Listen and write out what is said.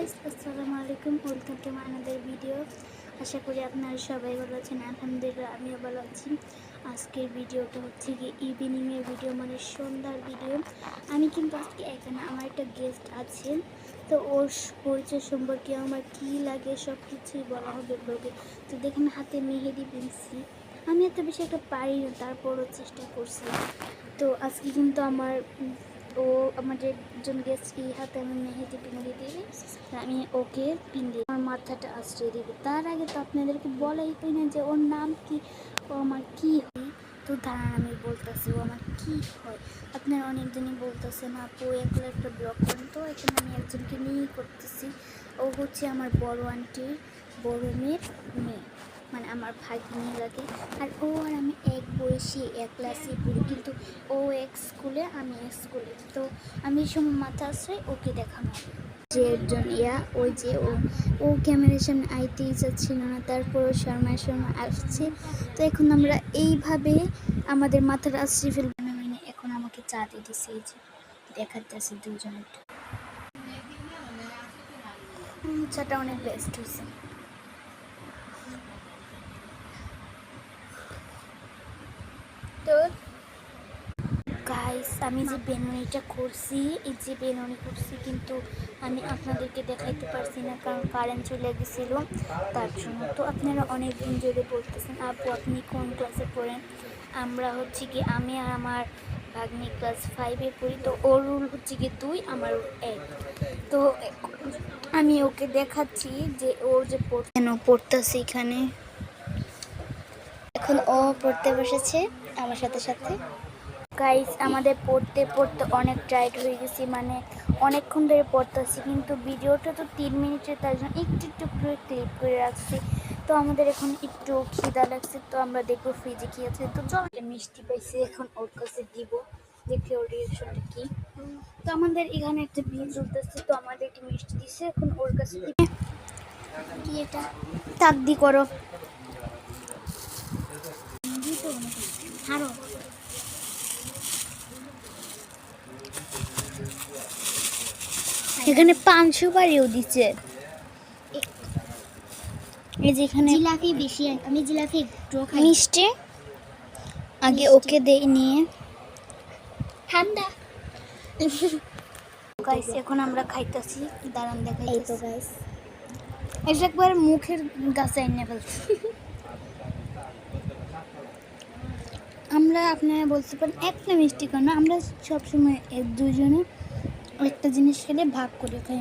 Guys, আসসালামু আলাইকুম। Welcome to my another video. আশা করি আপনারা সবাই ভালো আছেন। আলহামদুলিল্লাহ আমিও ভালো আছি। আজকের ভিডিওটা হচ্ছে কি ইভিনিংয়ের ভিডিও, মানে সন্ধ্যার ভিডিও। আমি কিন্তু আজকে এখানে আমার একটা গেস্ট আছে, তো ওর পরিচয় সম্পর্কে আমার কী লাগে সব কিছুই বলা হবে ব্লগে। তো দেখেন হাতে মেহেদি পিনছি, আমি এত বেশি একটা পারি না, তারপরও চেষ্টা করছি। তো আজকে কিন্তু আমাদের একজন গেস্ট এই হাতে আমি মেহেদি পিনে দিবি, আমি ওকে পিন দিই, আমার মাথাটা আশ্রয় দিবে। তার আগে তো আপনাদেরকে বলাই হয় না যে ওর নাম কি, ও আমার কি হয়। তো দাঁড়ান আমি বলতেছি ও আমার কি হয়। আপনারা অনেকদিনই বলতেছেন আপু একলা একটা ব্লগ করেন, তো এখানে আমি একজনকে নিয়েই করতেছি। ও হচ্ছে আমার বড় আন্টির বড় মেয়ের মেয়ে, মানে আমার ভাগ্নি লাগে। আর ও আর আমি এক বয়সী, এক ক্লাসে পড়ি, কিন্তু ও এক স্কুলে আমি এক স্কুলে। তো আমি এই সময় মাথা আশ্রয় ওকে দেখানো যে একজন ওই যে ও ক্যামেরার সামনে আইতেই যাচ্ছিল না, তারপরও শর্মায় আসছে। তো এখন আমরা এইভাবে আমাদের মাথার আশ্রয় ফেলবো। মানে এখন আমাকে চা দিয়ে দিচ্ছে, এই যে দেখাতেছি দুজনের। চাটা অনেক বেস্ট হয়েছে। তো গাইস, আমি যে বেনুনিটা করছি, এই যে বেনুনি করছি, কিন্তু আমি আপনাদেরকে দেখাইতে পারছি না, কারণ কারেন্ট চলে গেছিল তার জন্য। তো আপনারা অনেক দিন ধরে বলতেছেন আপু আপনি কোন ক্লাসে পড়েন। আমরা হচ্ছে কি, আমি আর আমার ভাগ্নি ক্লাস 5-এ পড়ি। তো ওর রুল হচ্ছে কি 2, আমার 1। তো আমি ওকে দেখাচ্ছি যে ওর যে পড়তেছে এখানে। এখন ও পড়তে বসেছে আমার সাথে সাথে। গাইস, আমাদের পড়তে পড়তে অনেক টায়ার্ড হয়ে গেছি, মানে অনেকক্ষণ ধরে পড়তেছি, কিন্তু ভিডিওটা তো 3 মিনিটের, তার জন্য একটু একটু করে ক্লিপ করে রাখছি। তো আমাদের এখন একটু খিদা লাগছে, তো আমরা দেখবো ফ্রিজে কী আছে। তো চল, মিষ্টি পাইছি, এখন ওর কাছে দিব, দেখি ওর রিয়েকশনটা কী। তো আমাদের এখানে একটা বিয়ে চলতেছে, তো আমাদের একটি মিষ্টি দিচ্ছে, এখন ওর কাছে কি এটা তাকদি করো আরো। এখানে 500 বাড়িও দিচ্ছে। এই যে এখানে জিলাপি বেশি, আমি জিলাপি একটু খাই। মিষ্টি আগে ওকে দেই নিয়ে ঠান্ডা। গাইস, এখন আমরা খাইতেছি, দাঁড়ান দেখাই। এই তো গাইস, এটা একবার মুখের গাছে এনে ফেলছি আমরা। আপনারা বলতে পারেন একটা মিষ্টি কেন, আমরা সবসময় দুজনে একটা জিনিস খেলে ভাগ করে খাই।